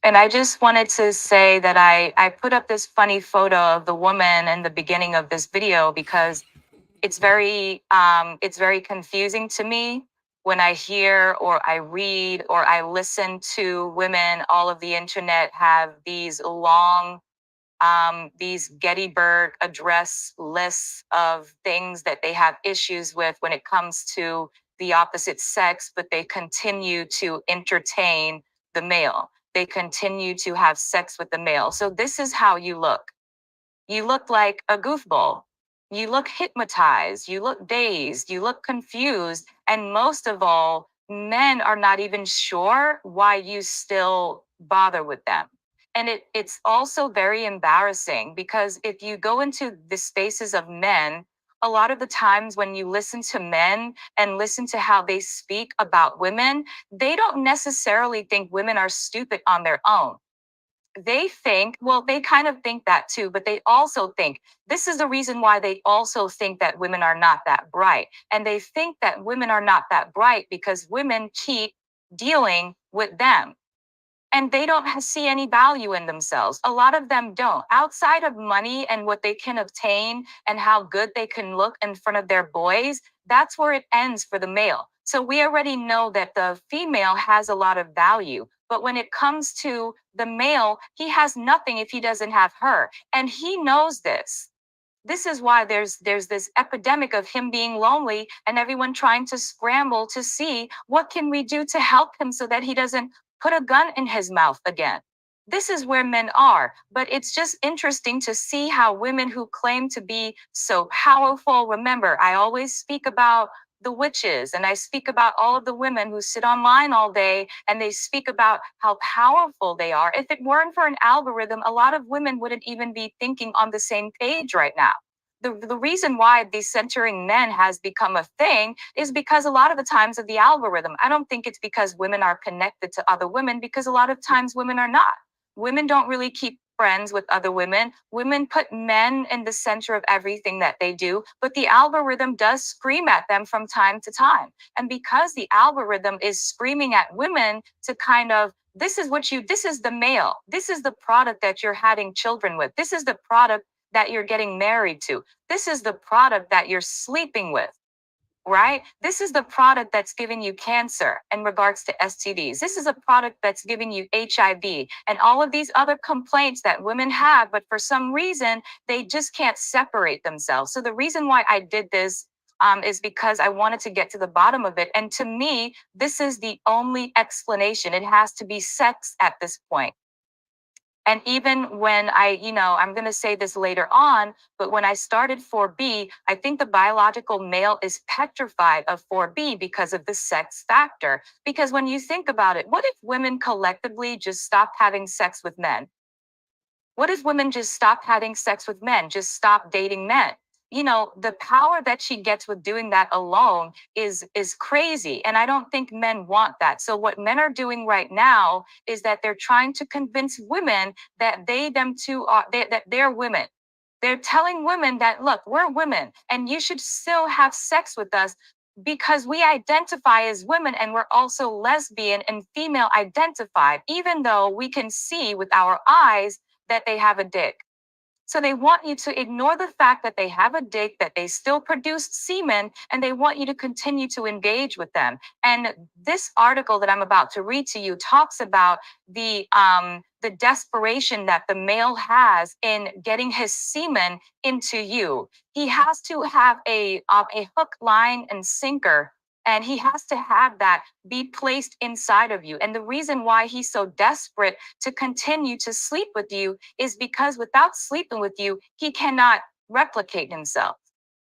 And I just wanted to say that I put up this funny photo of the woman in the beginning of this video because it's very confusing to me when I hear or I read or I listen to women all of the internet have these long these Gettysburg Address lists of things that they have issues with when it comes to the opposite sex, but they continue to entertain the male. They continue to have sex with the male. So this is how you look. You look like a goofball. You look hypnotized. You look dazed. You look confused. And most of all, men are not even sure why you still bother with them. And it's also very embarrassing because if you go into the spaces of men, a lot of the times when you listen to men and listen to how they speak about women, they don't necessarily think women are stupid on their own. They think, well, they kind of think that too, but they also think this is the reason why they also think that women are not that bright. And they think that women are not that bright because women keep dealing with them and they don't see any value in themselves. A lot of them don't. Outside of money and what they can obtain and how good they can look in front of their boys, that's where it ends for the male. So we already know that the female has a lot of value. But when it comes to the male, he has nothing if he doesn't have her. And he knows this. This is why there's this epidemic of him being lonely and everyone trying to scramble to see what can we do to help him so that he doesn't put a gun in his mouth again. This is where men are, but it's just interesting to see how women who claim to be so powerful. Remember, I always speak about the witches and I speak about all of the women who sit online all day and they speak about how powerful they are. If it weren't for an algorithm, a lot of women wouldn't even be thinking on the same page right now. The reason why decentering men has become a thing is because a lot of the times of the algorithm. I don't think it's because women are connected to other women, because a lot of times women are not. Women don't really keep friends with other women. Women put men in the center of everything that they do, but the algorithm does scream at them from time to time. And because the algorithm is screaming at women to kind of, this is the male, this is the product that you're having children with, this is the product that you're getting married to, this is the product that you're sleeping with, right? This is the product that's giving you cancer in regards to STDs. This is a product that's giving you HIV and all of these other complaints that women have, but for some reason, they just can't separate themselves. So the reason why I did this is because I wanted to get to the bottom of it. And to me, this is the only explanation. It has to be sex at this point. And even when I'm going to say this later on, but when I started 4B, I think the biological male is petrified of 4B because of the sex factor. Because when you think about it, what if women collectively just stopped having sex with men? What if women just stop having sex with men, just stop dating men? The power that she gets with doing that alone is crazy. And I don't think men want that. So what men are doing right now is that they're trying to convince women that that they're women. They're telling women that, look, we're women and you should still have sex with us because we identify as women and we're also lesbian and female identified, even though we can see with our eyes that they have a dick. So they want you to ignore the fact that they have a dick, that they still produce semen, and they want you to continue to engage with them. And this article that I'm about to read to you talks about the desperation that the male has in getting his semen into you. He has to have a hook, line, and sinker, and he has to have that be placed inside of you. And the reason why he's so desperate to continue to sleep with you is because without sleeping with you, he cannot replicate himself.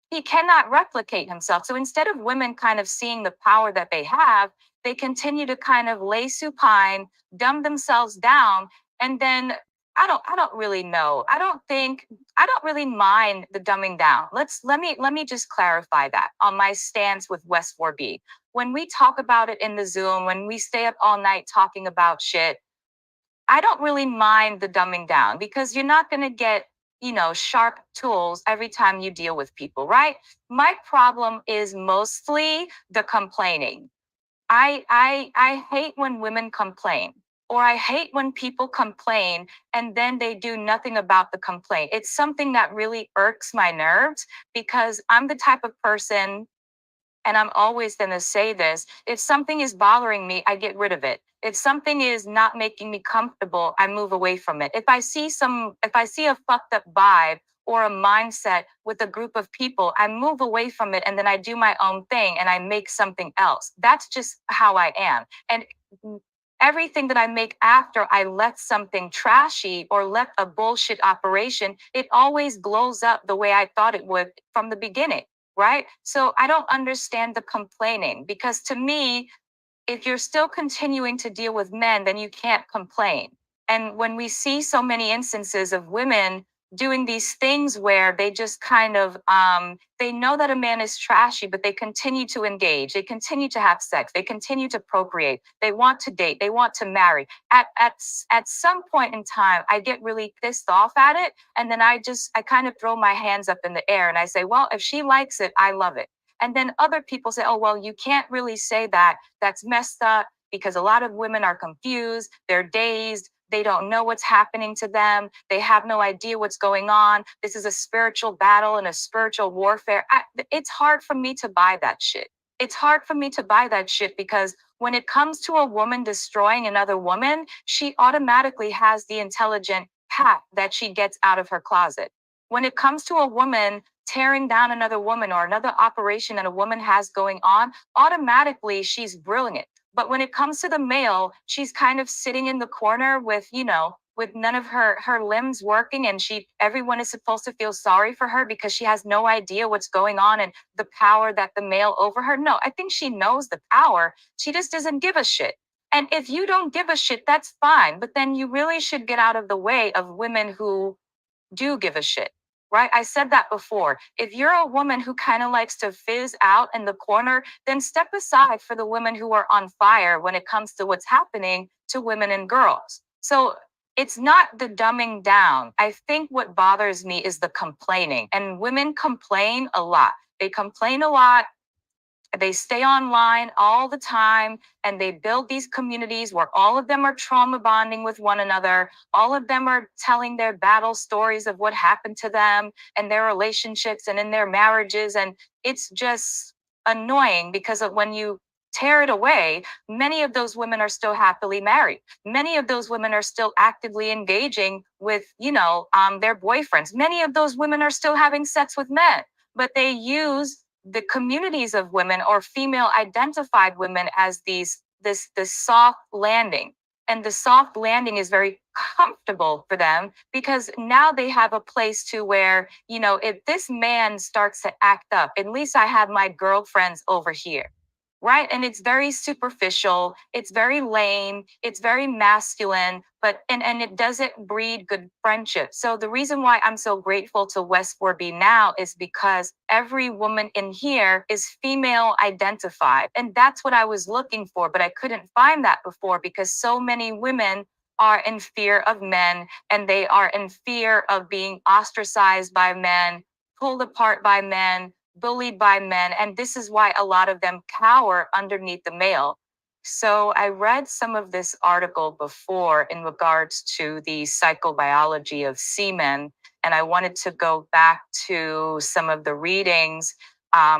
He cannot replicate himself. So instead of women kind of seeing the power that they have, they continue to kind of lay supine, dumb themselves down, and then I don't really know. I don't really mind the dumbing down. Let me just clarify that on my stance with West 4B. When we talk about it in the Zoom, when we stay up all night talking about shit, I don't really mind the dumbing down because you're not going to get, sharp tools every time you deal with people, right? My problem is mostly the complaining. I hate when women complain. or I hate when people complain and then they do nothing about the complaint. It's something that really irks my nerves because I'm the type of person, and I'm always going to say this, if something is bothering me, I get rid of it. If something is not making me comfortable, I move away from it. If I see a fucked up vibe or a mindset with a group of people, I move away from it and then I do my own thing and I make something else. That's just how I am. And everything that I make after I left something trashy or left a bullshit operation, it always blows up the way I thought it would from the beginning, right? So I don't understand the complaining because to me, if you're still continuing to deal with men, then you can't complain. And when we see so many instances of women doing these things where they just kind of they know that a man is trashy, but they continue to engage, they continue to have sex, they continue to procreate, they want to date, they want to marry. At some point in time, I get really pissed off at it, and then I kind of throw my hands up in the air and I say, well, if she likes it, I love it. And then other people say, oh, well, you can't really say that. That's messed up because a lot of women are confused, they're dazed, they don't know what's happening to them, they have no idea what's going on. This is a spiritual battle and a spiritual warfare. It's hard for me to buy that shit. It's hard for me to buy that shit because when it comes to a woman destroying another woman, she automatically has the intelligent path that she gets out of her closet. When it comes to a woman tearing down another woman or another operation that a woman has going on, automatically she's brilliant. But when it comes to the male, she's kind of sitting in the corner with, with none of her limbs working, and everyone is supposed to feel sorry for her because she has no idea what's going on and the power that the male over her. No, I think she knows the power. She just doesn't give a shit. And if you don't give a shit, that's fine. But then you really should get out of the way of women who do give a shit, right? I said that before. If you're a woman who kind of likes to fizz out in the corner, then step aside for the women who are on fire when it comes to what's happening to women and girls. So it's not the dumbing down. I think what bothers me is the complaining. And women complain a lot. They complain a lot. They stay online all the time and they build these communities where all of them are trauma bonding with one another. All of them are telling their battle stories of what happened to them and their relationships and in their marriages. And it's just annoying because of when you tear it away, many of those women are still happily married. Many of those women are still actively engaging with, their boyfriends. Many of those women are still having sex with men, but they use the communities of women or female identified women as this soft landing, and the soft landing is very comfortable for them because now they have a place to where, if this man starts to act up, at least I have my girlfriends over here, right? And it's very superficial, it's very lame, it's very masculine, but and it doesn't breed good friendship. So the reason why I'm so grateful to West 4B now is because every woman in here is female identified, and that's what I was looking for, but I couldn't find that before because so many women are in fear of men, and they are in fear of being ostracized by men, pulled apart by men, bullied by men, and this is why a lot of them cower underneath the male. So I read some of this article before in regards to the psychobiology of semen, and I wanted to go back to some of the readings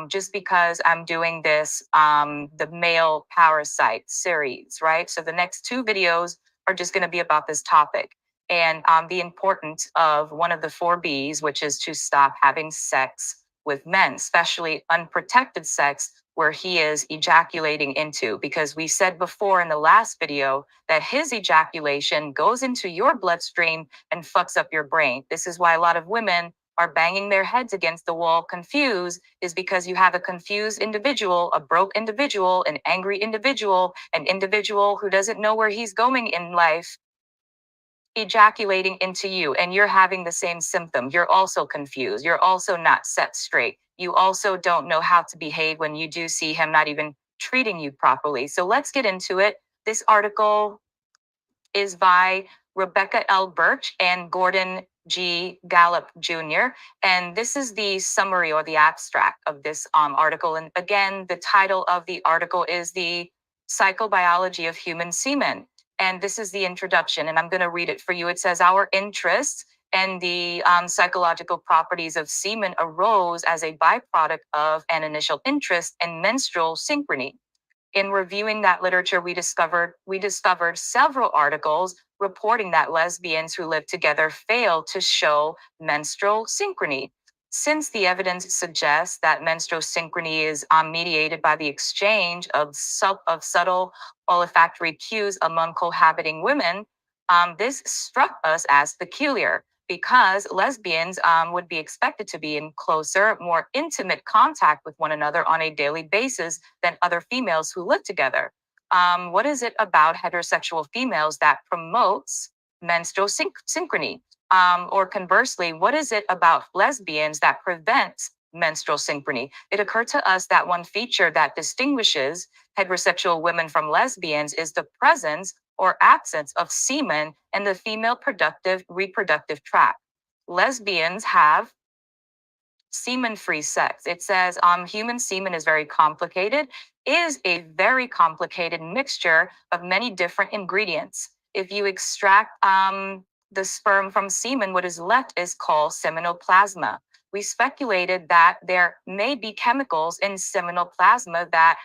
just because I'm doing this, the male parasite series, right? So the next two videos are just going to be about this topic and the importance of one of the 4Bs, which is to stop having sex with men, especially unprotected sex where he is ejaculating into. Because we said before in the last video that his ejaculation goes into your bloodstream and fucks up your brain. This is why a lot of women are banging their heads against the wall confused, is because you have a confused individual, a broke individual, an angry individual, an individual who doesn't know where he's going in life, ejaculating into you, and you're having the same symptom. You're also confused. You're also not set straight. You also don't know how to behave when you do see him not even treating you properly. So let's get into it. This article is by Rebecca L. Birch and Gordon G. Gallup Jr. And this is the summary or the abstract of this article. And again, the title of the article is The Psychobiology of Human Semen. And this is the introduction, and I'm going to read it for you. It says, our interest and the psychological properties of semen arose as a byproduct of an initial interest in menstrual synchrony. In reviewing that literature, we discovered several articles reporting that lesbians who live together fail to show menstrual synchrony. Since the evidence suggests that menstrual synchrony is mediated by the exchange of subtle olfactory cues among cohabiting women, this struck us as peculiar because lesbians would be expected to be in closer, more intimate contact with one another on a daily basis than other females who live together. What is it about heterosexual females that promotes menstrual synchrony? Or conversely, what is it about lesbians that prevents menstrual synchrony? It occurred to us that one feature that distinguishes heterosexual women from lesbians is the presence or absence of semen in the female productive reproductive tract. Lesbians have semen-free sex. It says human semen is very complicated, is a very complicated mixture of many different ingredients. If you extract the sperm from semen, what is left is called seminal plasma. We speculated that there may be chemicals in seminal plasma that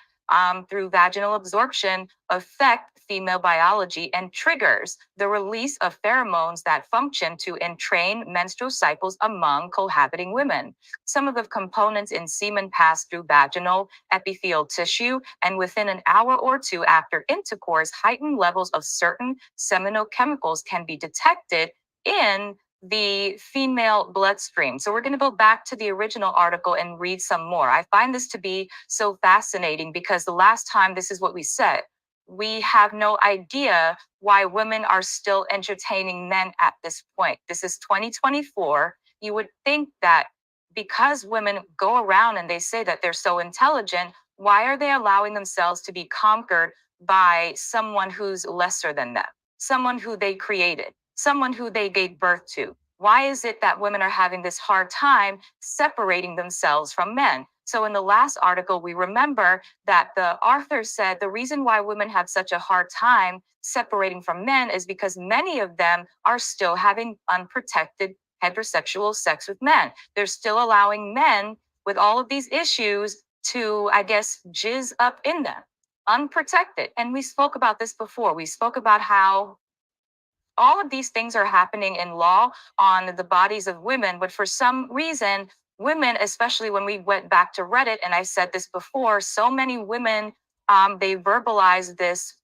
through vaginal absorption affect female biology and triggers the release of pheromones that function to entrain menstrual cycles among cohabiting women. Some of the components in semen pass through vaginal epithelial tissue, and within an hour or two after intercourse, heightened levels of certain seminal chemicals can be detected in the female bloodstream. So we're going to go back to the original article and read some more. I find this to be so fascinating because the last time this is what we said. We have no idea why women are still entertaining men at this point. This is 2024. You would think that because women go around and they say that they're so intelligent, why are they allowing themselves to be conquered by someone who's lesser than them, someone who they created, someone who they gave birth to? Why is it that women are having this hard time separating themselves from men? So in the last article, we remember that the author said the reason why women have such a hard time separating from men is because many of them are still having unprotected heterosexual sex with men. They're still allowing men with all of these issues to, I guess, jizz up in them, unprotected. And we spoke about this before. We spoke about how all of these things are happening in law on the bodies of women, but for some reason, women, especially when we went back to Reddit, and I said this before, so many women, they verbalized this,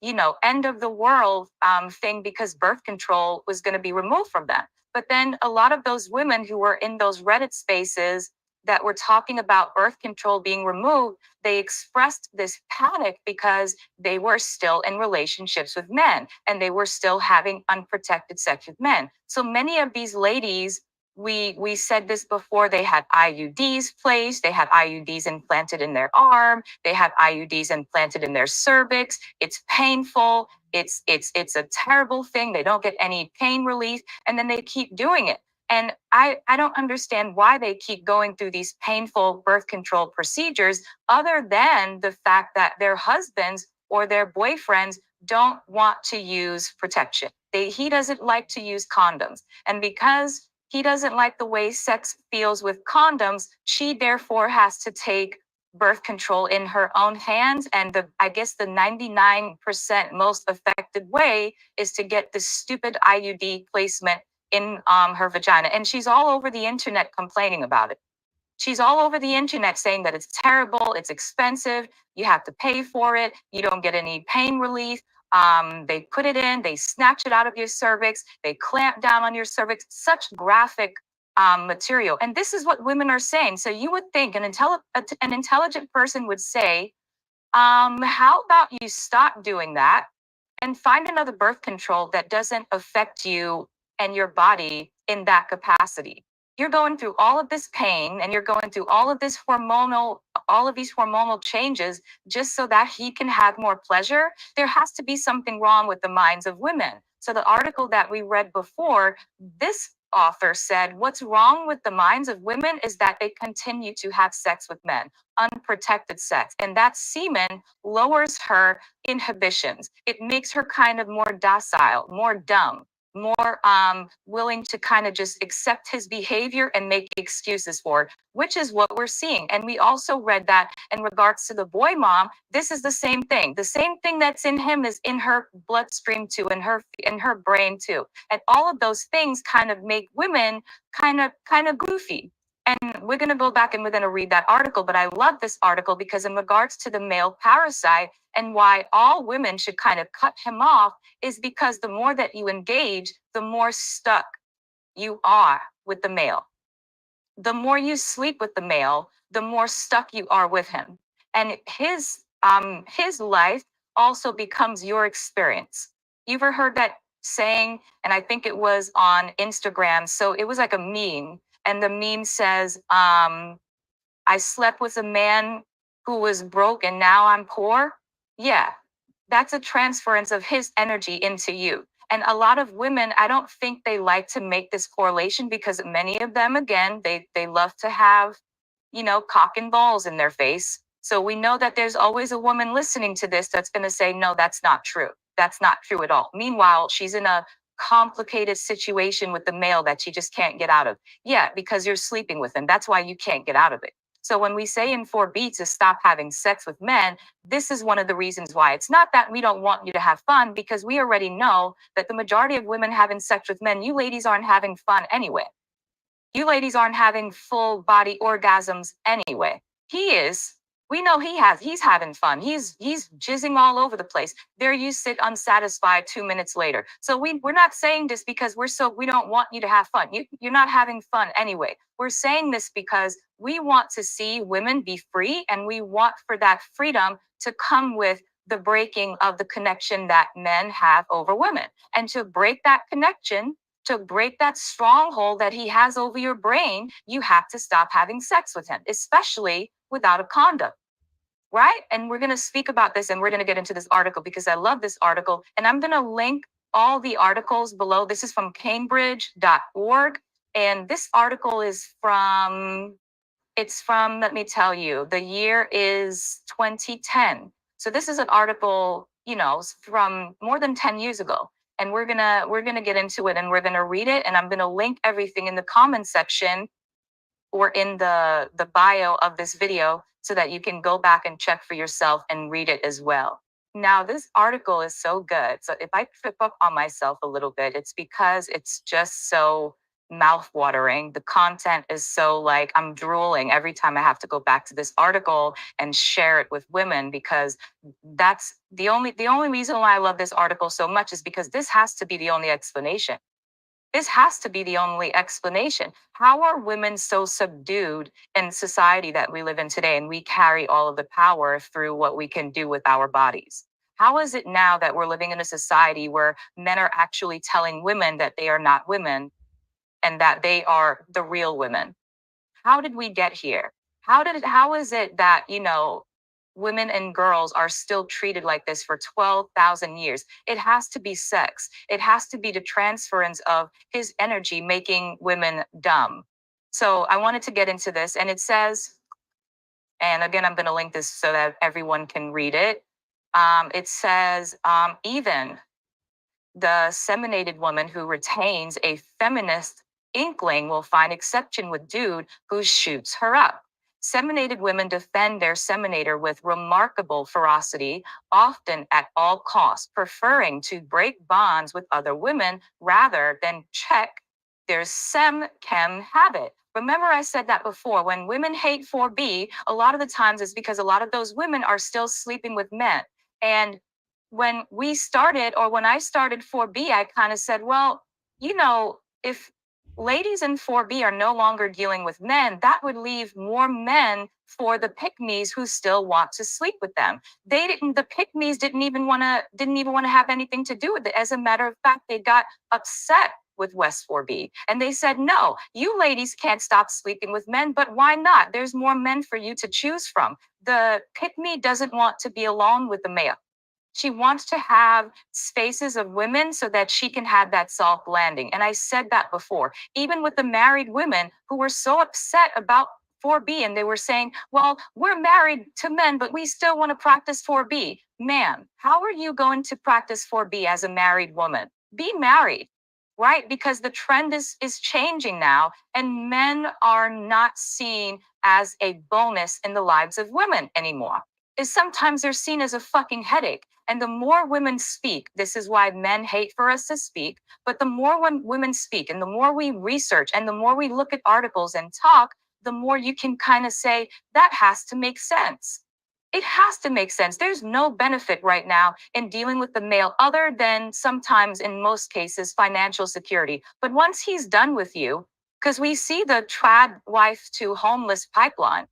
end of the world thing because birth control was going to be removed from them. But then a lot of those women who were in those Reddit spaces that were talking about birth control being removed, they expressed this panic because they were still in relationships with men and they were still having unprotected sex with men. So many of these ladies, we said this before, they had IUDs placed, they had IUDs implanted in their arm, they have IUDs implanted in their cervix. It's painful. It's a terrible thing. They don't get any pain relief, and then they keep doing it. And I don't understand why they keep going through these painful birth control procedures, other than the fact that their husbands or their boyfriends don't want to use protection. He doesn't like to use condoms. And because he doesn't like the way sex feels with condoms, she therefore has to take birth control in her own hands. And I guess the 99% most effective way is to get this stupid IUD placement in her vagina. And she's all over the internet complaining about it. She's all over the internet saying that it's terrible, it's expensive, you have to pay for it, you don't get any pain relief. They put it in, they snatch it out of your cervix, they clamp down on your cervix, such graphic material. And this is what women are saying. So you would think an intelligent person would say, how about you stop doing that and find another birth control that doesn't affect you and your body in that capacity. You're going through all of this pain and you're going through all of these hormonal changes just so that he can have more pleasure. There has to be something wrong with the minds of women. So the article that we read before, this author said, what's wrong with the minds of women is that they continue to have sex with men, unprotected sex. And that semen lowers her inhibitions. It makes her kind of more docile, more dumb, more willing to kind of just accept his behavior and make excuses for it, which is what we're seeing. And we also read that in regards to the boy mom, this is the same thing. The same thing that's in him is in her bloodstream too, in her brain too. And all of those things kind of make women kind of goofy. And we're going to go back and we're going to read that article, but I love this article because in regards to the male parasite and why all women should kind of cut him off is because the more that you engage, the more stuck you are with the male. The more you sleep with the male, the more stuck you are with him. And his life also becomes your experience. You ever heard that saying? And I think it was on Instagram. So it was like a meme, and the meme says, I slept with a man who was broke and now I'm poor. Yeah, that's a transference of his energy into you. And a lot of women, I don't think they like to make this correlation because many of them, again, they love to have, cock and balls in their face. So we know that there's always a woman listening to this that's going to say, no, that's not true. That's not true at all. Meanwhile, she's in a complicated situation with the male that she just can't get out of. Yeah, because you're sleeping with him. That's why you can't get out of it. So when we say in 4B to stop having sex with men, this is one of the reasons why. It's not that we don't want you to have fun, because we already know that the majority of women having sex with men, you ladies aren't having fun anyway. You ladies aren't having full body orgasms anyway. He is. We know he's having fun. He's jizzing all over the place. There you sit unsatisfied 2 minutes later. So we're not saying this because we don't want you to have fun. You're not having fun anyway. We're saying this because we want to see women be free, and we want for that freedom to come with the breaking of the connection that men have over women. And to break that connection, to break that stronghold that he has over your brain, you have to stop having sex with him, especially without a condom. Right? And we're going to speak about this, and we're going to get into this article because I love this article. And I'm going to link all the articles below. This is from cambridge.org. And this article is let me tell you, the year is 2010. So this is an article, from more than 10 years ago. And we're gonna get into it, and we're gonna read it, and I'm gonna link everything in the comment section or in the bio of this video so that you can go back and check for yourself and read it as well. Now, this article is so good. So if I trip up on myself a little bit, it's because it's just so mouth-watering. The content is so like I'm drooling every time I have to go back to this article and share it with women, because that's the only reason why I love this article so much is because this has to be the only explanation. This has to be the only explanation. How are women so subdued in society that we live in today, and we carry all of the power through what we can do with our bodies? How is it now that we're living in a society where men are actually telling women that they are not women and that they are the real women? How did we get here? How is it that, women and girls are still treated like this for 12,000 years? It has to be sex. It has to be the transference of his energy making women dumb. So I wanted to get into this, and it says, and again, I'm going to link this so that everyone can read it. It says, even the seminated woman who retains a feminist inkling will find exception with dude who shoots her up. Seminated women defend their seminator with remarkable ferocity, often at all costs, preferring to break bonds with other women rather than check their sem-chem habit. Remember, I said that before. When women hate 4B, a lot of the times it's because a lot of those women are still sleeping with men. And when I started 4B, I kind of said, well, if ladies in 4B are no longer dealing with men, that would leave more men for the pick-me's who still want to sleep with them. The pick-me's didn't even want to have anything to do with it. As a matter of fact, they got upset with West 4B. And they said, no, you ladies can't stop sleeping with men, but why not? There's more men for you to choose from. The pick-me doesn't want to be alone with the male. She wants to have spaces of women so that she can have that soft landing. And I said that before, even with the married women who were so upset about 4B, and they were saying, well, we're married to men, but we still want to practice 4B. Ma'am, how are you going to practice 4B as a married woman? Be married, right? Because the trend is changing now, and men are not seen as a bonus in the lives of women anymore. Is sometimes they're seen as a fucking headache. And the more women speak, this is why men hate for us to speak, but the more when women speak and the more we research and the more we look at articles and talk, the more you can kind of say that has to make sense. It has to make sense. There's no benefit right now in dealing with the male other than sometimes, in most cases, financial security. But once he's done with you, because we see the trad wife to homeless pipeline,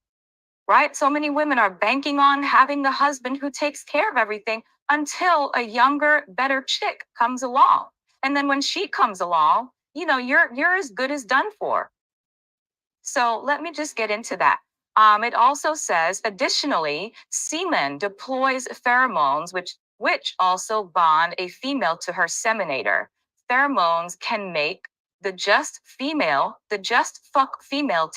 right? So many women are banking on having the husband who takes care of everything until a younger, better chick comes along. And then when she comes along, you're as good as done for. So let me just get into that. It also says, additionally, semen deploys pheromones, which also bond a female to her seminator. Pheromones can make the just fuck female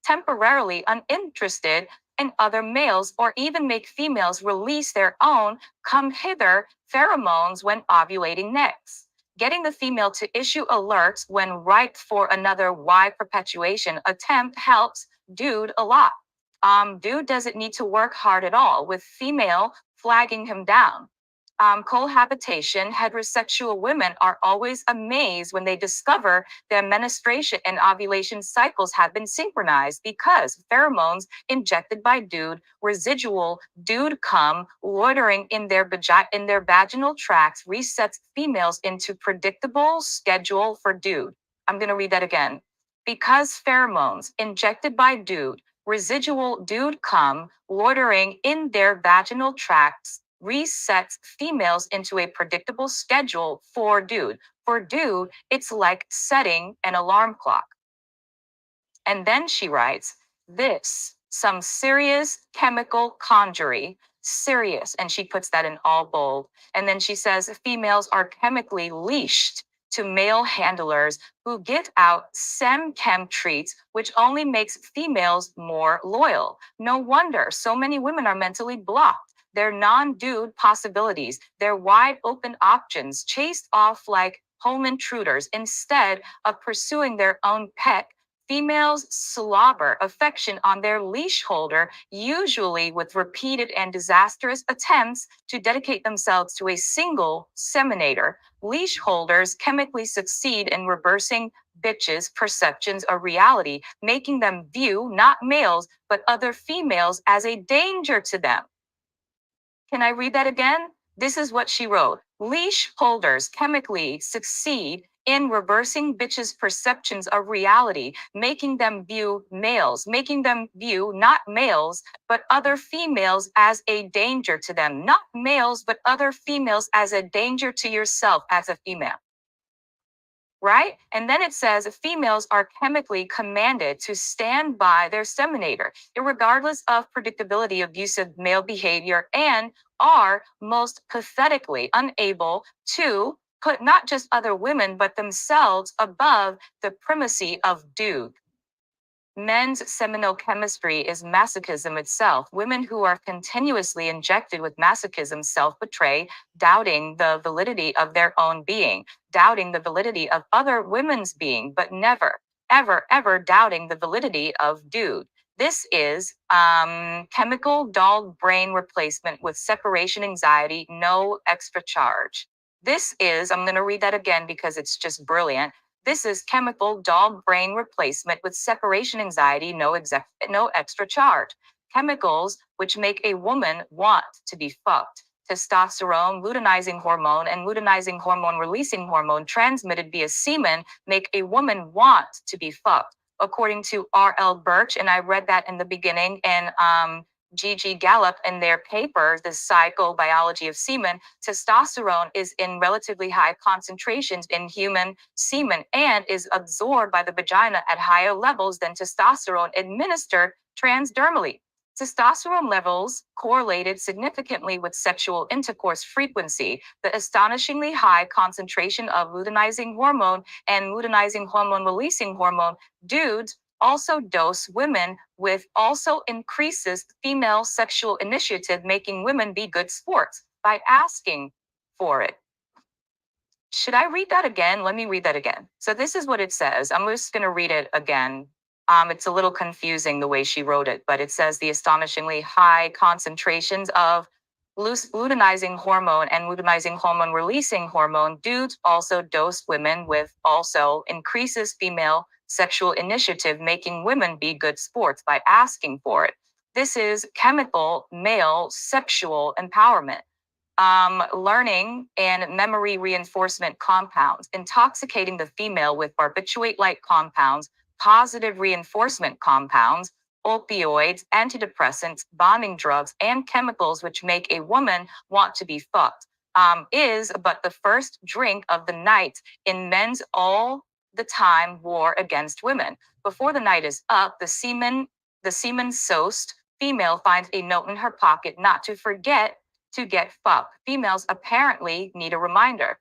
temporarily uninterested in other males, or even make females release their own come hither pheromones when ovulating next. Getting the female to issue alerts when ripe for another Y perpetuation attempt helps dude a lot. Dude doesn't need to work hard at all, with female flagging him down. Cohabitation, heterosexual women are always amazed when they discover their menstruation and ovulation cycles have been synchronized, because pheromones injected by dude, residual dude cum loitering in their vaginal tracts, resets females into predictable schedule for dude. I'm going to read that again. Because pheromones injected by dude, residual dude cum loitering in their vaginal tracts, resets females into a predictable schedule for dude. For dude, it's like setting an alarm clock. And then she writes, this, some serious chemical conjury, serious. And she puts that in all bold. And then she says, females are chemically leashed to male handlers who get out chem treats, which only makes females more loyal. No wonder so many women are mentally blocked. Their non-dude possibilities, their wide open options chased off like home intruders instead of pursuing their own pet. Females slobber affection on their leash holder, usually with repeated and disastrous attempts to dedicate themselves to a single seminator. Leash holders chemically succeed in reversing bitches' perceptions of reality, making them view not males, but other females as a danger to them. Can I read that again? This is what she wrote. Leash holders chemically succeed in reversing bitches' perceptions of reality, making them view not males, but other females as a danger to them. Not males, but other females as a danger to yourself as a female. Right? And then it says females are chemically commanded to stand by their seminator, regardless of predictability abusive male behavior, and are most pathetically unable to put not just other women, but themselves above the primacy of dude. Men's seminal chemistry is masochism itself. Women who are continuously injected with masochism self-betray, doubting the validity of their own being, doubting the validity of other women's being, but never, ever, ever doubting the validity of dude. This is chemical dog brain replacement with separation anxiety, no extra charge. This is, I'm going to read that again because it's just brilliant. This is chemical dog brain replacement with separation anxiety, no extra charge. Chemicals which make a woman want to be fucked. Testosterone, luteinizing hormone, and luteinizing hormone releasing hormone transmitted via semen make a woman want to be fucked. According to R.L. Birch, and I read that in the beginning, and G.G. Gallup in their paper, The Psychobiology of Semen, testosterone is in relatively high concentrations in human semen and is absorbed by the vagina at higher levels than testosterone administered transdermally. Testosterone levels correlated significantly with sexual intercourse frequency. The astonishingly high concentration of luteinizing hormone and luteinizing hormone releasing hormone dudes also dose women with also increases female sexual initiative, making women be good sports by asking for it. Should I read that again? Let me read that again. So this is what it says. I'm just going to read it again. It's a little confusing the way she wrote it, but it says the astonishingly high concentrations of luteinizing hormone and luteinizing hormone releasing hormone dudes also dosed women with also increases female sexual initiative, making women be good sports by asking for it. This is chemical male sexual empowerment. Learning and memory reinforcement compounds, intoxicating the female with barbiturate like compounds, positive reinforcement compounds, opioids, antidepressants, bonding drugs, and chemicals which make a woman want to be fucked, is but the first drink of the night in men's all the time war against women. Before the night is up, the semen soused female finds a note in her pocket not to forget to get fucked. Females apparently need a reminder.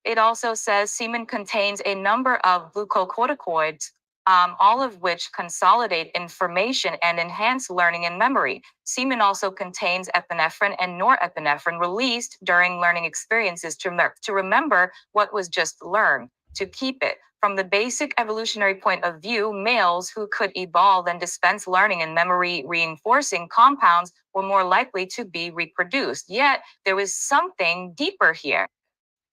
It also says semen contains a number of glucocorticoids, all of which consolidate information and enhance learning and memory. Semen also contains epinephrine and norepinephrine released during learning experiences to remember what was just learned, to keep it. From the basic evolutionary point of view, males who could evolve and dispense learning and memory reinforcing compounds were more likely to be reproduced. Yet, there was something deeper here.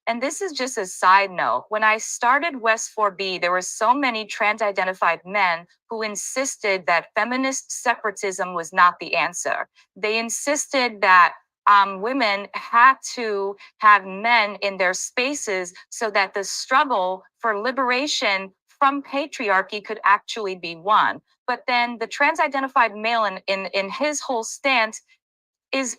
And this is just a side note. When I started West 4B, there were so many trans identified men who insisted that feminist separatism was not the answer. They insisted that women had to have men in their spaces so that the struggle for liberation from patriarchy could actually be won. But then the trans identified male in his whole stance is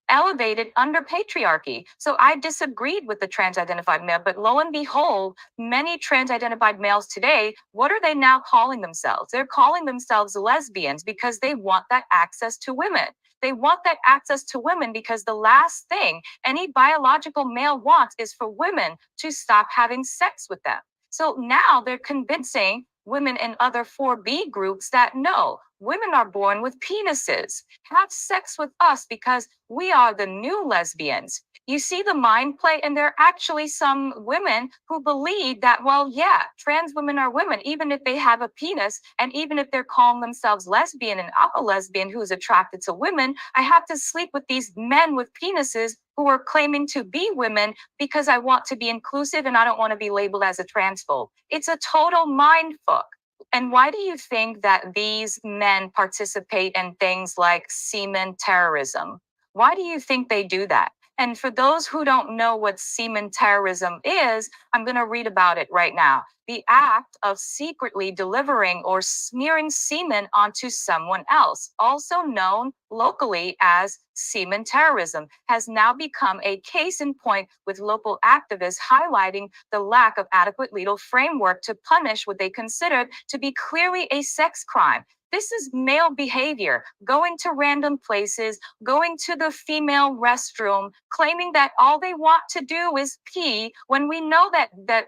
elevated under patriarchy. So I disagreed with the trans-identified male, but lo and behold, many trans-identified males today, what are they now calling themselves? They're calling themselves lesbians because they want that access to women. They want that access to women because the last thing any biological male wants is for women to stop having sex with them. So now they're convincing women in other 4B groups that no, women are born with penises. Have sex with us because we are the new lesbians. You see the mind play, and there are actually some women who believe that, well, yeah, trans women are women, even if they have a penis, and even if they're calling themselves lesbian and I'm a lesbian who's attracted to women, I have to sleep with these men with penises who are claiming to be women because I want to be inclusive and I don't want to be labeled as a transphobe. It's a total mind fuck. And why do you think that these men participate in things like semen terrorism? Why do you think they do that? And for those who don't know what semen terrorism is, I'm going to read about it right now. The act of secretly delivering or smearing semen onto someone else, also known locally as semen terrorism, has now become a case in point, with local activists highlighting the lack of adequate legal framework to punish what they considered to be clearly a sex crime. This is male behavior, going to random places, going to the female restroom, claiming that all they want to do is pee when we know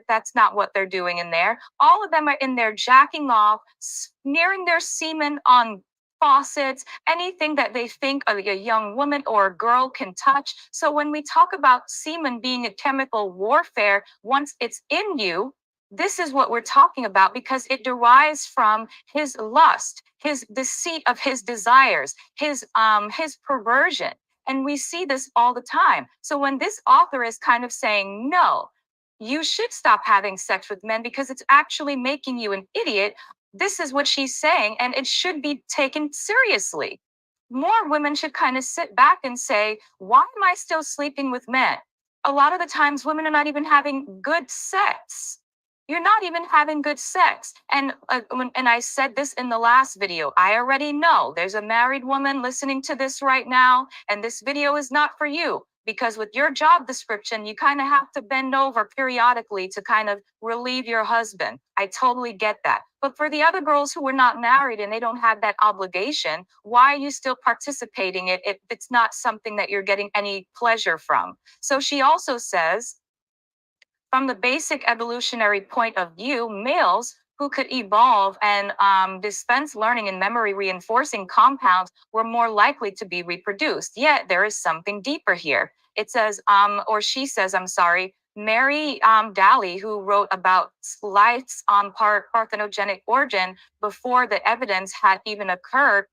that's not what they're doing in there. All of them are in there jacking off, smearing their semen on faucets, anything that they think a young woman or a girl can touch. So when we talk about semen being a chemical warfare, once it's in you, this is what we're talking about, because it derives from his lust, his deceit of his desires, his perversion. And we see this all the time. So when this author is kind of saying, no, you should stop having sex with men because it's actually making you an idiot, this is what she's saying, and it should be taken seriously. More women should kind of sit back and say, why am I still sleeping with men? A lot of the times, women are not even having good sex. You're not even having good sex. And and I said this in the last video, I already know there's a married woman listening to this right now, and this video is not for you because with your job description, you kind of have to bend over periodically to kind of relieve your husband. I totally get that. But for the other girls who are not married and they don't have that obligation, why are you still participating in it if it's not something that you're getting any pleasure from? So she also says, from the basic evolutionary point of view, males who could evolve and dispense learning and memory reinforcing compounds were more likely to be reproduced. Yet there is something deeper here. It says, or she says, I'm sorry, Mary Daly, who wrote about life's parthenogenic origin before the evidence had even occurred,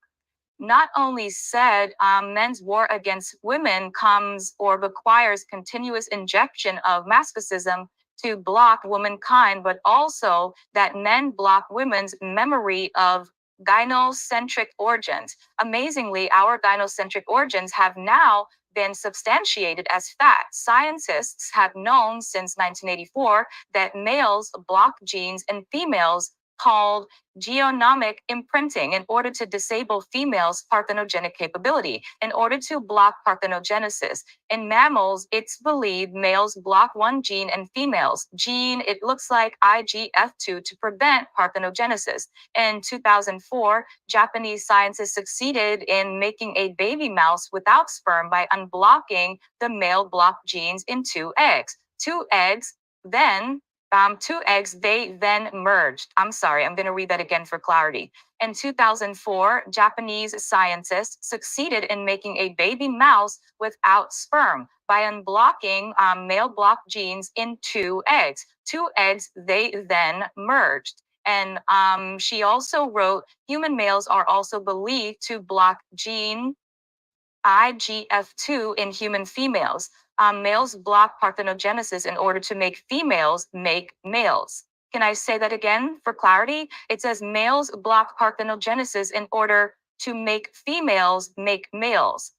not only said men's war against women comes or requires continuous injection of masochism to block womankind, but also that men block women's memory of gynocentric origins. Amazingly, our gynocentric origins have now been substantiated as fact. Scientists have known since 1984 that males block genes in females called genomic imprinting in order to disable females' parthenogenic capability, in order to block parthenogenesis. In mammals, it's believed males block one gene and females gene, it looks like IGF2, to prevent parthenogenesis. In 2004, Japanese scientists succeeded in making a baby mouse without sperm by unblocking the male block genes in two eggs. Then two eggs, they then merged. I'm sorry, I'm going to read that again for clarity. In 2004, Japanese scientists succeeded in making a baby mouse without sperm by unblocking male block genes in two eggs. Two eggs, they then merged. And she also wrote, human males are also believed to block gene IGF2 in human females. Males block parthenogenesis in order to make females make males. Can I say that again for clarity? It says males block parthenogenesis in order to make females make males.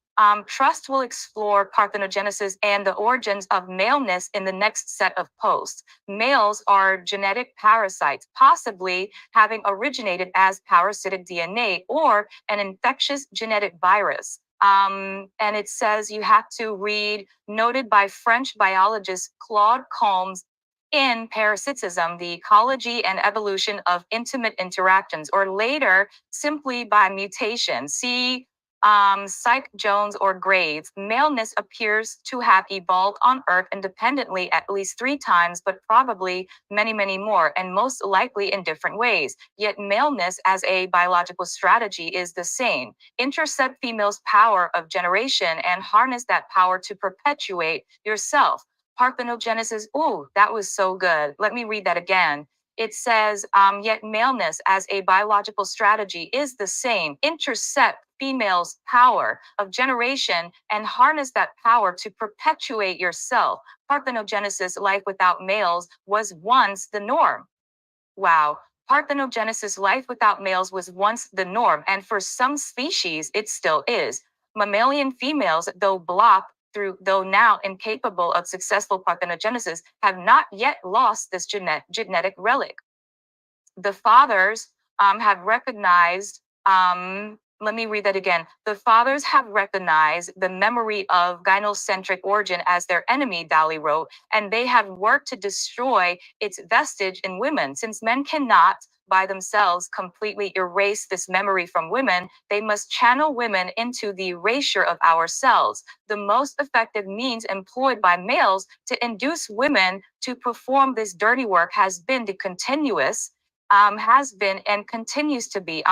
Trust will explore parthenogenesis and the origins of maleness in the next set of posts. Males are genetic parasites, possibly having originated as parasitic DNA or an infectious genetic virus. And it says you have to read, noted by French biologist Claude Combs in Parasitism, the Ecology and Evolution of Intimate Interactions, or later simply by mutation. See Psych Jones or Graves. Maleness appears to have evolved on Earth independently at least 3 times, but probably many, many more, and most likely in different ways. Yet maleness as a biological strategy is the same. Intercept females' power of generation and harness that power to perpetuate yourself. Parthenogenesis, ooh, that was so good. Let me read that again. It says, yet maleness as a biological strategy is the same. Intercept females' power of generation and harness that power to perpetuate yourself. Parthenogenesis, life without males, was once the norm. Wow. Parthenogenesis, life without males, was once the norm, and for some species, it still is. Mammalian females, though now incapable of successful parthenogenesis, have not yet lost this genetic relic. The fathers have recognized, let me read that again. The fathers have recognized the memory of gynocentric origin as their enemy, Daly wrote, and they have worked to destroy its vestige in women. Since men cannot by themselves completely erase this memory from women, they must channel women into the erasure of ourselves. The most effective means employed by males to induce women to perform this dirty work has been and continues to be,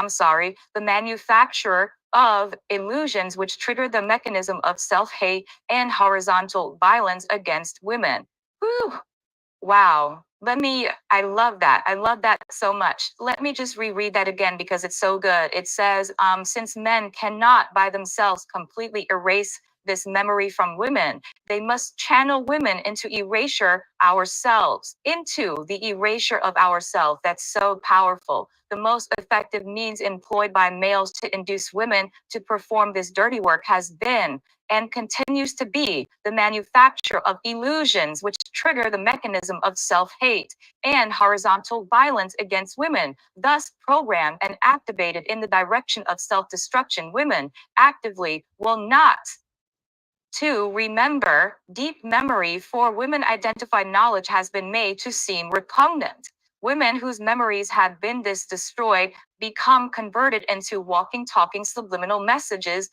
the manufacturer of illusions which trigger the mechanism of self-hate and horizontal violence against women. Whew. Wow. I love that. I love that so much. Let me just reread that again because it's so good. It says, since men cannot by themselves completely erase this memory from women, they must channel women into the erasure of ourselves. That's so powerful. The most effective means employed by males to induce women to perform this dirty work has been and continues to be the manufacture of illusions which trigger the mechanism of self-hate and horizontal violence against women, thus programmed and activated in the direction of self-destruction. Women actively will not To remember, deep memory for women-identified knowledge has been made to seem repugnant. Women whose memories had been destroyed become converted into walking, talking subliminal messengers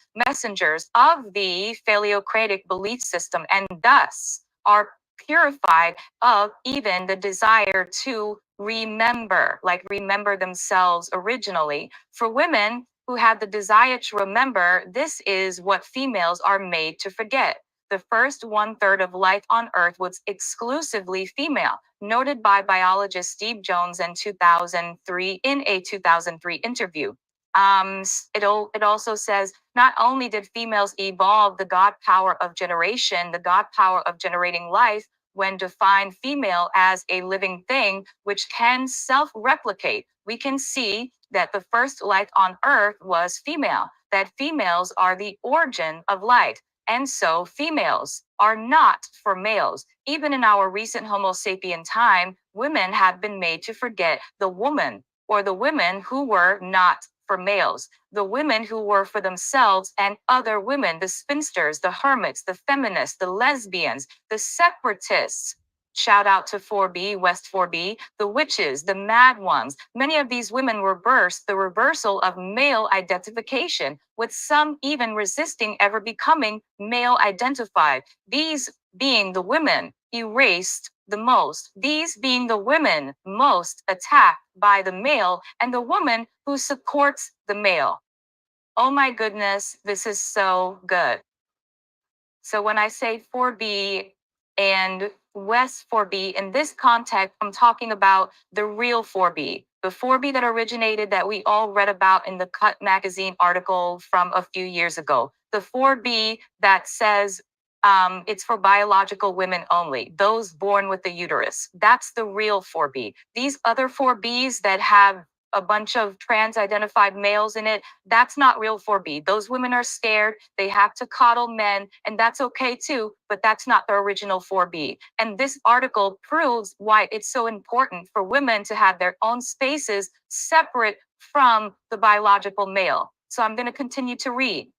of the phaleocratic belief system, and thus are purified of even the desire to remember, like remember themselves originally. For women who have the desire to remember, this is what females are made to forget. The first 1/3 of life on Earth was exclusively female, noted by biologist Steve Jones in 2003 in a 2003 interview. It also says not only did females evolve the God power of generation, the God power of generating life, when defined female as a living thing which can self-replicate, we can see that the first life on earth was female, that females are the origin of life. And so females are not for males. Even in our recent Homo sapien time, women have been made to forget the woman, or the women who were not for males, the women who were for themselves and other women, the spinsters, the hermits, the feminists, the lesbians, the separatists. Shout out to 4B, West 4B, the witches, the mad ones. Many of these women reversed the reversal of male identification, with some even resisting ever becoming male identified. These being the women erased the most, these being the women most attacked by the male and the woman who supports the male. Oh my goodness, this is so good. So when I say 4B and West 4B, in this context, I'm talking about the real 4B, the 4B that originated, that we all read about in the Cut magazine article from a few years ago. The 4B that says it's for biological women only, those born with the uterus. That's the real 4B. These other 4Bs that have a bunch of trans identified males in it, that's not real 4B. Those women are scared. They have to coddle men, and that's okay too, but that's not the original 4B. And this article proves why it's so important for women to have their own spaces separate from the biological male. So I'm going to continue to read.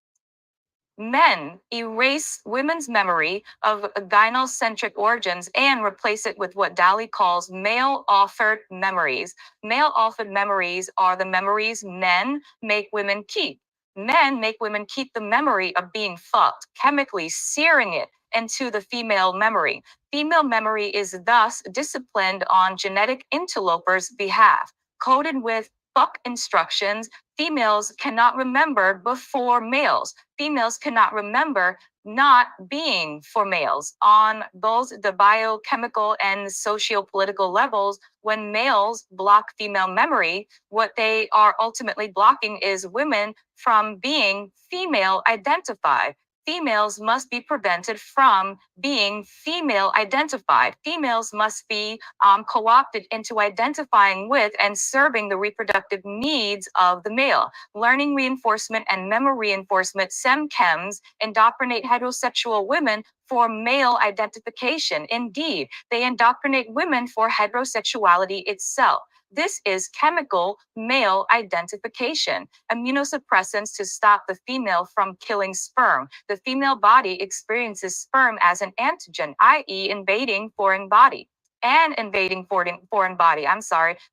Men erase women's memory of gynocentric origins and replace it with what Dali calls male-authored memories. Male-authored memories are the memories men make women keep. Men make women keep the memory of being fucked, chemically searing it into the female memory. Female memory is thus disciplined on genetic interlopers' behalf, coded with fuck instructions. Females cannot remember before males. Females cannot remember not being for males on both the biochemical and socio-political levels. When males block female memory, what they are ultimately blocking is women from being female identified. Females must be prevented from being female identified. Females must be co-opted into identifying with and serving the reproductive needs of the male. Learning reinforcement and memory reinforcement, SEMCHEMs, indoctrinate heterosexual women for male identification. Indeed, they indoctrinate women for heterosexuality itself. This is chemical male identification. Immunosuppressants to stop the female from killing sperm. The female body experiences sperm as an antigen, i.e., invading foreign body.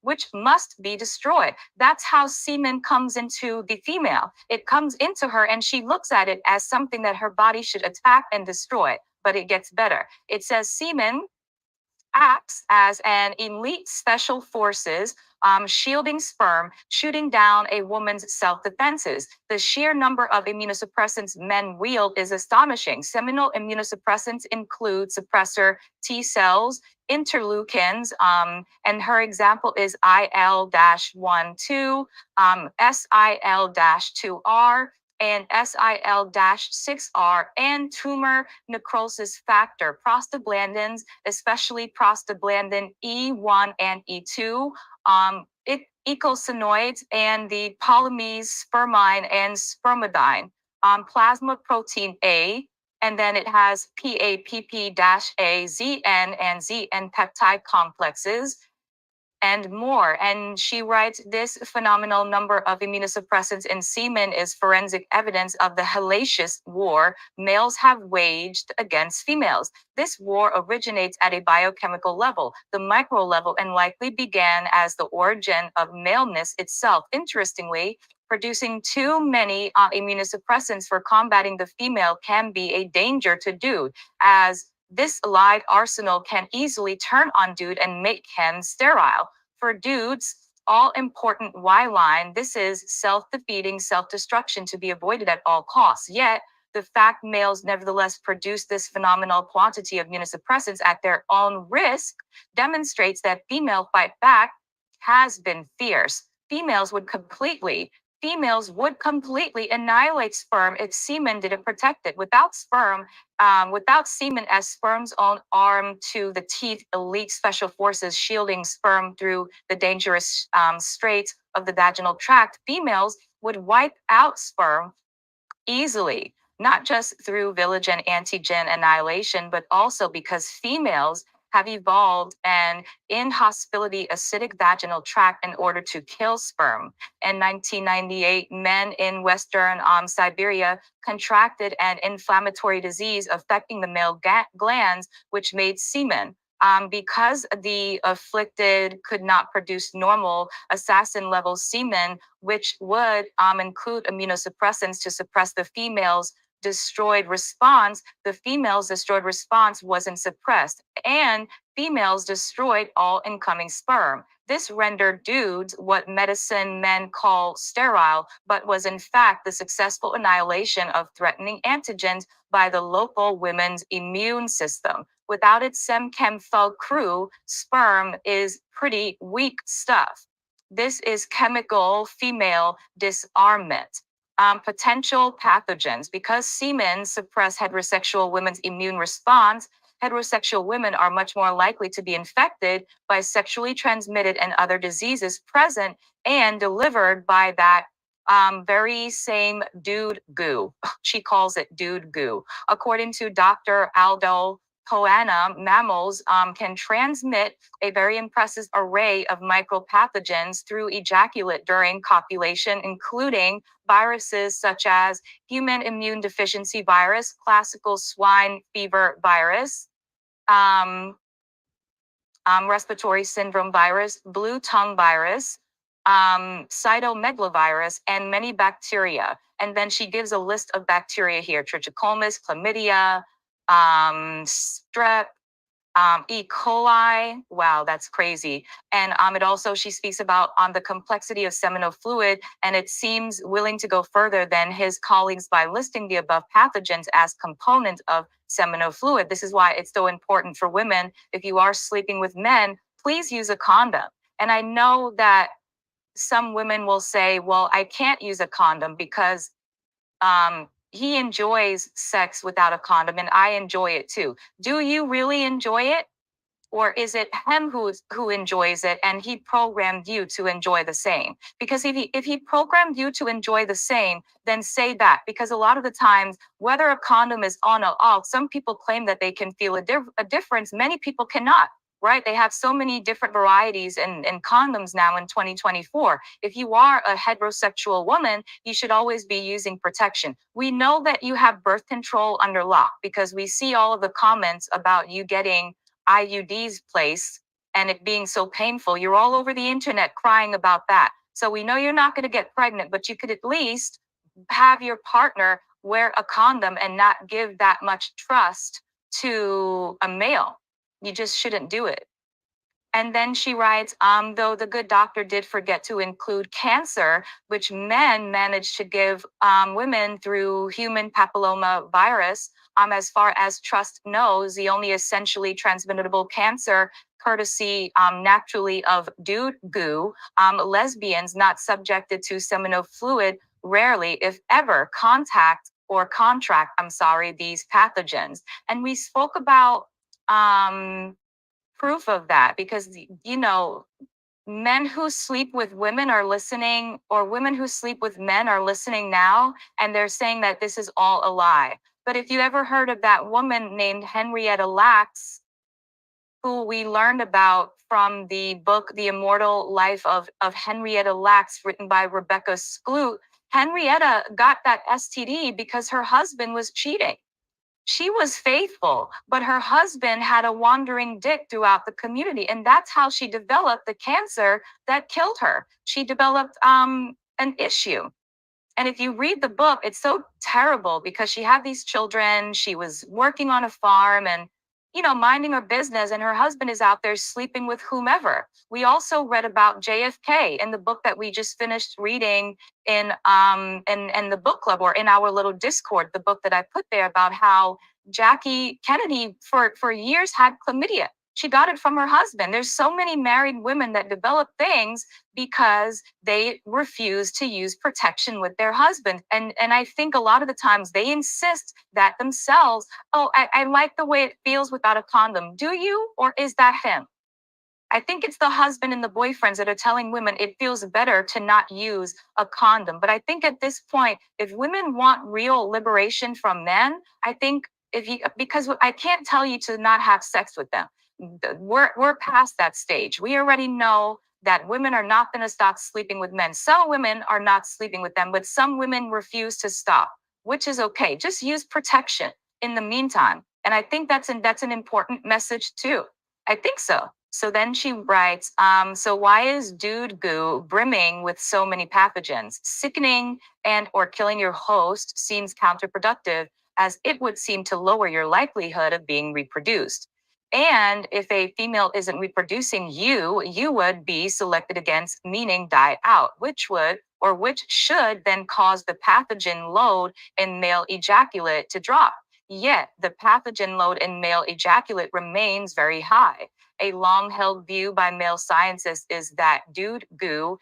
Which must be destroyed. That's how semen comes into the female. It comes into her and she looks at it as something that her body should attack and destroy. But it gets better. It says semen acts as an elite special forces shielding sperm, shooting down a woman's self-defenses. The sheer number of immunosuppressants men wield is astonishing. Seminal immunosuppressants include suppressor T cells, interleukins, and her example is IL-12, SIL-2R, and SIL-6R, and tumor necrosis factor, prostaglandins, especially prostaglandin E1 and E2, eicosanoids, and the polymerase spermine and spermidine, plasma protein A, and then it has PAPP-A, ZN, and ZN peptide complexes, and more. And she writes, this phenomenal number of immunosuppressants in semen is forensic evidence of the hellacious war males have waged against females. This war originates at a biochemical level, the micro level, and likely began as the origin of maleness itself. Interestingly, producing too many immunosuppressants for combating the female can be a danger to dude, as this live arsenal can easily turn on dude and make him sterile. For dudes, all important Y line, this is self-defeating self-destruction to be avoided at all costs. Yet, the fact males nevertheless produce this phenomenal quantity of immunosuppressants at their own risk demonstrates that female fight back has been fierce. Females would completely annihilate sperm if semen didn't protect it. Without semen as sperm's own arm to the teeth, elite special forces shielding sperm through the dangerous straits of the vaginal tract, females would wipe out sperm easily, not just through village and antigen annihilation, but also because females have evolved an inhospitability acidic vaginal tract in order to kill sperm. In 1998, men in Western Siberia contracted an inflammatory disease affecting the male glands, which made semen. Because the afflicted could not produce normal assassin level semen, which would include immunosuppressants to suppress the female's destroyed response, the female's destroyed response wasn't suppressed, and females destroyed all incoming sperm. This rendered dudes what medicine men call sterile, but was in fact the successful annihilation of threatening antigens by the local women's immune system. Without its semchem foe crew, sperm is pretty weak stuff. This is chemical female disarmament. Potential pathogens. Because semen suppress heterosexual women's immune response, heterosexual women are much more likely to be infected by sexually transmitted and other diseases present and delivered by that very same dude goo. She calls it dude goo. According to Dr. Aldo Poana, mammals can transmit a very impressive array of micropathogens through ejaculate during copulation, including viruses such as human immune deficiency virus, classical swine fever virus, um, respiratory syndrome virus, blue tongue virus, cytomegalovirus, and many bacteria. And then she gives a list of bacteria here: trichomonas, chlamydia, strep, E. coli. Wow, that's crazy. And it also, she speaks about the complexity of seminal fluid, and it seems willing to go further than his colleagues by listing the above pathogens as components of seminal fluid. This is why it's so important for women. If you are sleeping with men, please use a condom. And I know that some women will say, well, I can't use a condom because he enjoys sex without a condom and I enjoy it too. Do you really enjoy it? Or is it him who enjoys it and he programmed you to enjoy the same? Because if he programmed you to enjoy the same, then say that. Because a lot of the times, whether a condom is on or off, some people claim that they can feel a difference. Many people cannot. Right? They have so many different varieties in condoms now in 2024. If you are a heterosexual woman, you should always be using protection. We know that you have birth control under lock because we see all of the comments about you getting IUDs placed and it being so painful. You're all over the internet crying about that. So we know you're not going to get pregnant, but you could at least have your partner wear a condom and not give that much trust to a male. You just shouldn't do it. And then she writes, though the good doctor did forget to include cancer, which men managed to give women through human papilloma virus, as far as trust knows, the only essentially transmittable cancer courtesy naturally of dude goo, lesbians not subjected to seminal fluid rarely, if ever, contract, these pathogens. And we spoke about proof of that because men who sleep with women are listening, or women who sleep with men are listening now, and they're saying that this is all a lie. But if you ever heard of that woman named Henrietta Lacks, who we learned about from the book The Immortal Life of Henrietta Lacks, written by Rebecca Skloot. Henrietta got that STD because her husband was cheating. She was faithful, but her husband had a wandering dick throughout the community. And that's how she developed the cancer that killed her. She developed an issue. And if you read the book, it's so terrible because she had these children. She was working on a farm and, minding her business, and her husband is out there sleeping with whomever. We also read about JFK in the book that we just finished reading in the book club, or in our little Discord, the book that I put there about how Jackie Kennedy for years had chlamydia. She got it from her husband. There's so many married women that develop things because they refuse to use protection with their husband. And I think a lot of the times they insist that themselves, oh, I like the way it feels without a condom. Do you? Or is that him? I think it's the husband and the boyfriends that are telling women it feels better to not use a condom. But I think at this point, if women want real liberation from men, I think because I can't tell you to not have sex with them. We're past that stage. We already know that women are not going to stop sleeping with men. Some women are not sleeping with them, but some women refuse to stop, which is okay. Just use protection in the meantime. And I think that's an important message too. I think so. So then she writes, so why is dude goo brimming with so many pathogens? Sickening and or killing your host seems counterproductive, as it would seem to lower your likelihood of being reproduced. And if a female isn't reproducing you would be selected against, meaning die out, which should then cause the pathogen load in male ejaculate to drop. Yet the pathogen load in male ejaculate remains very high. A long held view by male scientists is that dude goo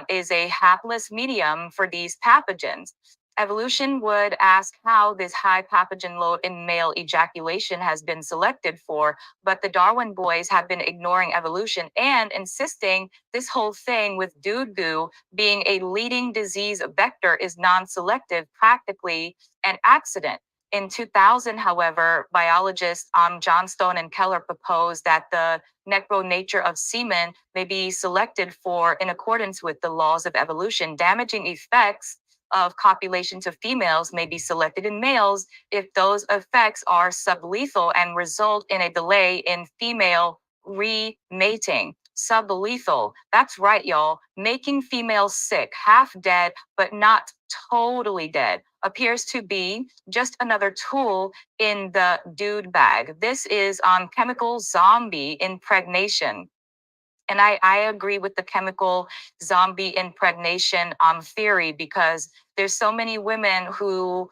is a hapless medium for these pathogens. Evolution would ask how this high pathogen load in male ejaculation has been selected for, but the Darwin boys have been ignoring evolution and insisting this whole thing with dude goo being a leading disease vector is non-selective, practically an accident. In 2000, however, biologists Johnstone and Keller proposed that the necro nature of semen may be selected for in accordance with the laws of evolution. Damaging effects of copulation to females may be selected in males if those effects are sublethal and result in a delay in female remating. Sublethal. That's right, y'all. Making females sick, half dead, but not totally dead, appears to be just another tool in the dude bag. This is chemical zombie impregnation. And I agree with the chemical zombie impregnation theory, because there's so many women who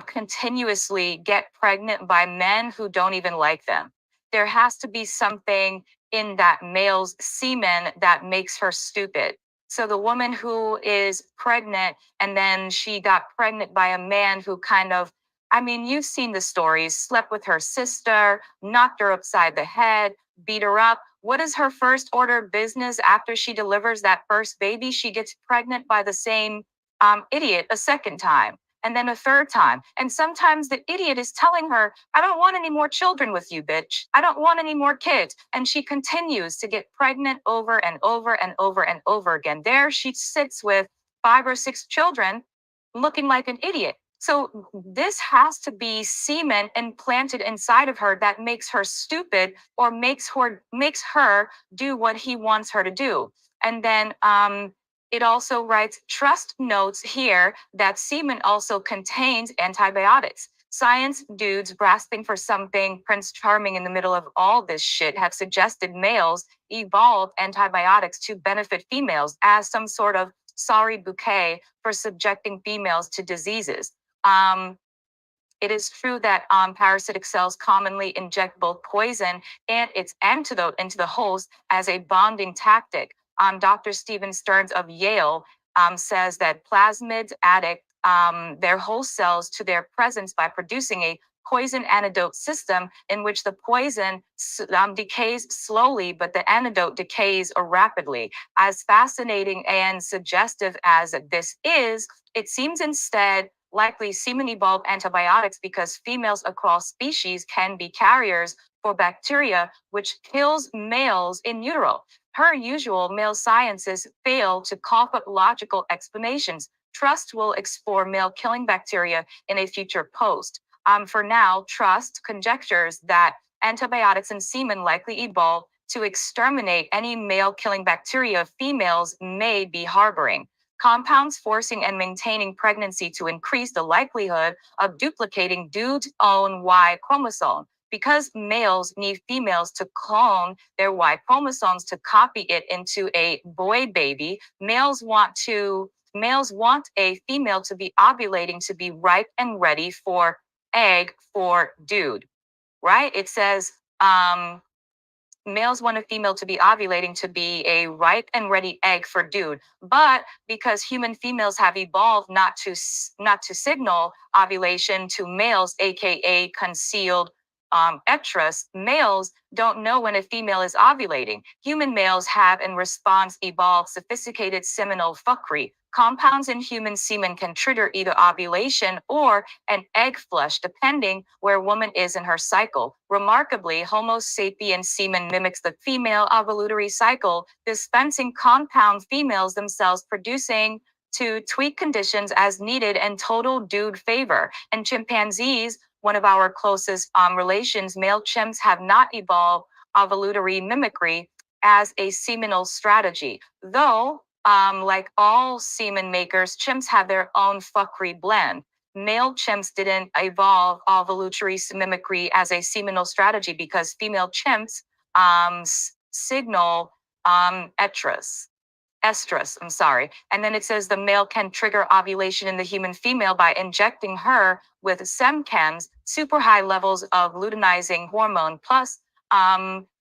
continuously get pregnant by men who don't even like them. There has to be something in that male's semen that makes her stupid. So the woman who is pregnant and then she got pregnant by a man who you've seen the stories, slept with her sister, knocked her upside the head, beat her up. What is her first order of business after she delivers that first baby? She gets pregnant by the same idiot a second time, and then a third time. And sometimes the idiot is telling her, I don't want any more children with you, bitch. I don't want any more kids. And she continues to get pregnant over and over and over and over again. There she sits with 5 or 6 children looking like an idiot. So this has to be semen implanted inside of her that makes her stupid, or makes her do what he wants her to do. And then it also writes, trust notes here that semen also contains antibiotics. Science dudes grasping for something Prince Charming in the middle of all this shit have suggested males evolved antibiotics to benefit females as some sort of sorry bouquet for subjecting females to diseases. It is true that parasitic cells commonly inject both poison and its antidote into the host as a bonding tactic. Dr. Stephen Stearns of Yale says that plasmids addict their host cells to their presence by producing a poison antidote system in which the poison decays slowly, but the antidote decays rapidly. As fascinating and suggestive as this is, it seems instead likely semen-evolved antibiotics because females across species can be carriers for bacteria, which kills males in utero. Per usual, male sciences fail to cough up logical explanations. Trust will explore male-killing bacteria in a future post. For now, Trust conjectures that antibiotics in semen likely evolved to exterminate any male-killing bacteria females may be harboring. Compounds forcing and maintaining pregnancy to increase the likelihood of duplicating dude's own Y chromosome. Because males need females to clone their Y chromosomes to copy it into a boy baby, males want a female to be ovulating to be ripe and ready for egg for dude, right? It says males want a female to be ovulating to be a ripe and ready egg for dude, but because human females have evolved not to signal ovulation to males, aka concealed estrus, males don't know when a female is ovulating. Human males have in response evolved sophisticated seminal fuckery. Compounds in human semen can trigger either ovulation or an egg flush, depending where a woman is in her cycle. Remarkably, Homo sapiens semen mimics the female ovulatory cycle, dispensing compound females themselves producing to tweak conditions as needed and total dude favor. And chimpanzees, one of our closest relations, male chimps have not evolved ovulatory mimicry as a seminal strategy, though like all semen makers, chimps have their own fuckery blend. Male chimps didn't evolve ovulatory mimicry as a seminal strategy because female chimps signal estrus, I'm sorry. And then it says the male can trigger ovulation in the human female by injecting her with semchems, super high levels of luteinizing hormone, plus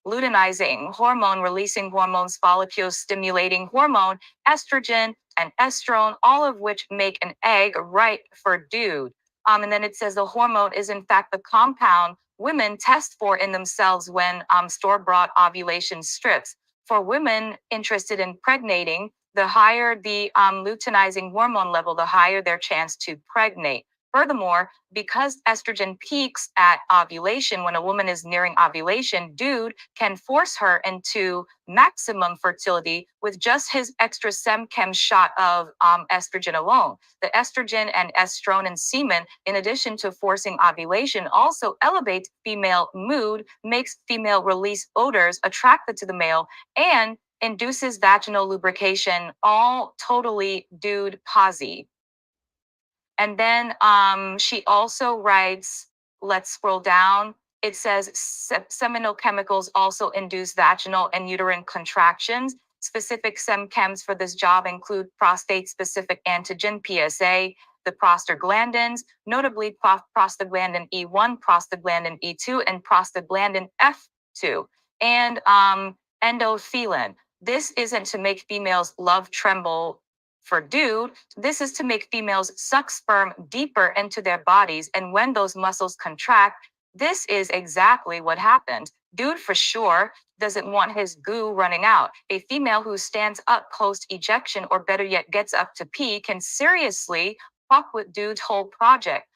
luteinizing hormone, releasing hormones, follicle stimulating hormone, estrogen, and estrone, all of which make an egg ripe for dude. And then it says the hormone is in fact the compound women test for in themselves when store-bought ovulation strips. For women interested in pregnating, the higher the luteinizing hormone level, the higher their chance to pregnate. Furthermore, because estrogen peaks at ovulation, when a woman is nearing ovulation, dude can force her into maximum fertility with just his extra semchem shot of estrogen alone. The estrogen and estrone in semen, in addition to forcing ovulation, also elevates female mood, makes female release odors attracted to the male, and induces vaginal lubrication, all totally dude posy. And then she also writes, let's scroll down. It says seminal chemicals also induce vaginal and uterine contractions. Specific semchems for this job include prostate-specific antigen, PSA, the prostaglandins, notably prostaglandin E1, prostaglandin E2, and prostaglandin F2, and endothelin. This isn't to make females love tremble for dude. This is to make females suck sperm deeper into their bodies. And when those muscles contract, this is exactly what happened. Dude for sure doesn't want his goo running out. A female who stands up post ejection, or better yet, gets up to pee, can seriously fuck with dude's whole project.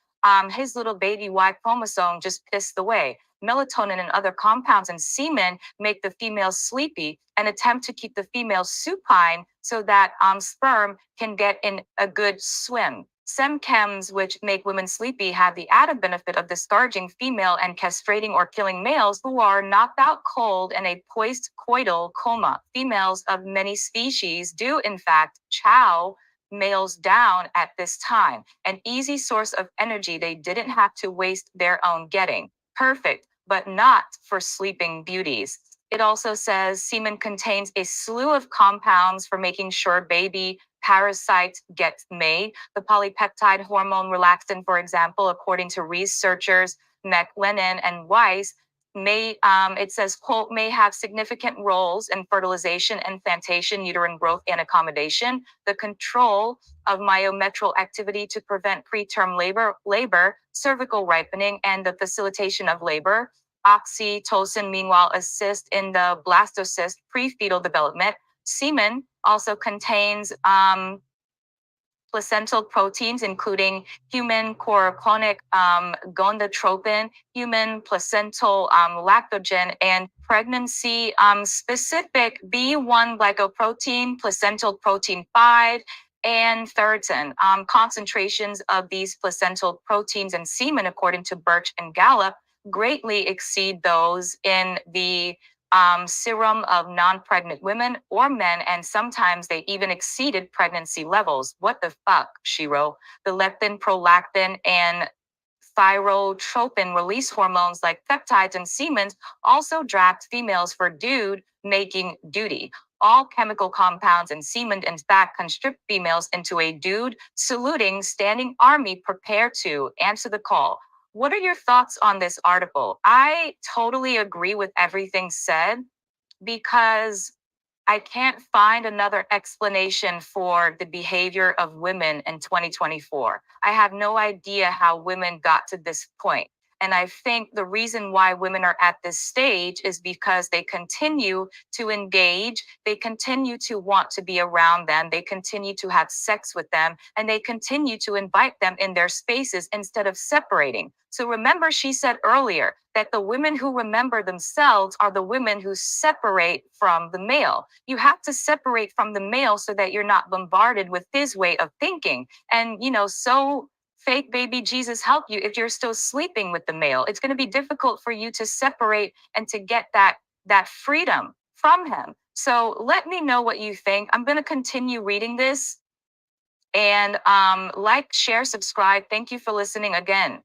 His little baby Y chromosome just pissed away. Melatonin and other compounds in semen make the female sleepy and attempt to keep the female supine so that sperm can get in a good swim. Semchems, which make women sleepy, have the added benefit of discouraging female and castrating or killing males who are knocked out cold in a post-coital coma. Females of many species do, in fact, chow males down at this time, an easy source of energy they didn't have to waste their own getting. Perfect, but not for sleeping beauties. It also says semen contains a slew of compounds for making sure baby parasites get made. The polypeptide hormone relaxin, for example, according to researchers McLennan and Weiss, it says, quote, may have significant roles in fertilization, implantation, uterine growth, and accommodation, the control of myometrial activity to prevent preterm labor, cervical ripening, and the facilitation of labor. Oxytocin, meanwhile, assists in the blastocyst prefetal development. Semen also contains placental proteins, including human choroclonic gonadotropin, human placental lactogen, and pregnancy specific B1 glycoprotein, placental protein 5, and ferritin. Concentrations of these placental proteins in semen, according to Birch and Gallup, greatly exceed those in the serum of non-pregnant women or men, and sometimes they even exceeded pregnancy levels. What the fuck, Shiro? The leptin, prolactin, and thyrotropin release hormones like peptides and semen also draft females for dude making duty. All chemical compounds in semen, in fact, constrict females into a dude saluting standing army. Prepare to answer the call. What are your thoughts on this article? I totally agree with everything said because I can't find another explanation for the behavior of women in 2024. I have no idea how women got to this point. And I think the reason why women are at this stage is because they continue to engage, they continue to want to be around them, they continue to have sex with them, and they continue to invite them in their spaces instead of separating. So remember, she said earlier that the women who remember themselves are the women who separate from the male. You have to separate from the male so that you're not bombarded with his way of thinking. And, so fake baby Jesus help you if you're still sleeping with the male. It's going to be difficult for you to separate and to get that freedom from him. So let me know what you think. I'm going to continue reading this, and like, share, subscribe. Thank you for listening again.